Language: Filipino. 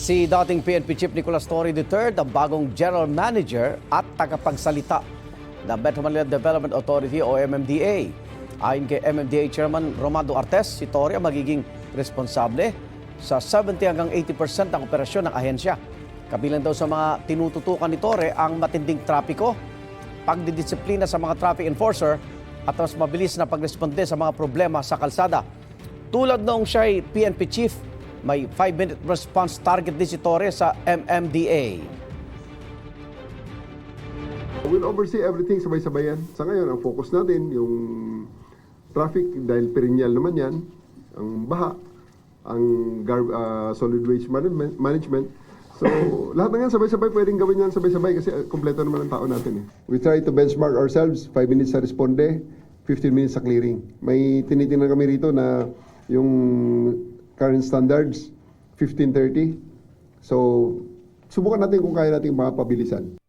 Si dating PNP Chief Nicolas Torre III, ang bagong General Manager at tagapagsalita ng Metro Manila Development Authority o MMDA. Ayon kay MMDA Chairman Romando Artes, si Torre ang magiging responsable sa 70 hanggang 80% ng operasyon ng ahensya. Kabilang daw sa mga tinututukan ni Torre ang matinding trapiko, pagdidisiplina sa mga traffic enforcer at mas mabilis na pagresponde sa mga problema sa kalsada. Tulad noong siya ay PNP Chief, may 5-minute response target din si Torre sa MMDA. We'll oversee everything sabay-sabayan. Sa ngayon, ang focus natin, yung traffic, dahil perennial naman yan, ang baha, ang solid waste management. So, lahat na yan sabay-sabay, pwedeng gawin yan sabay-sabay kasi kompleto naman ang tao natin. We try to benchmark ourselves, 5 minutes sa responde, 15 minutes sa clearing. May tinitingnan kami rito na yung current standards, 15:30. So, subukan natin kung kaya natin mapabilisan.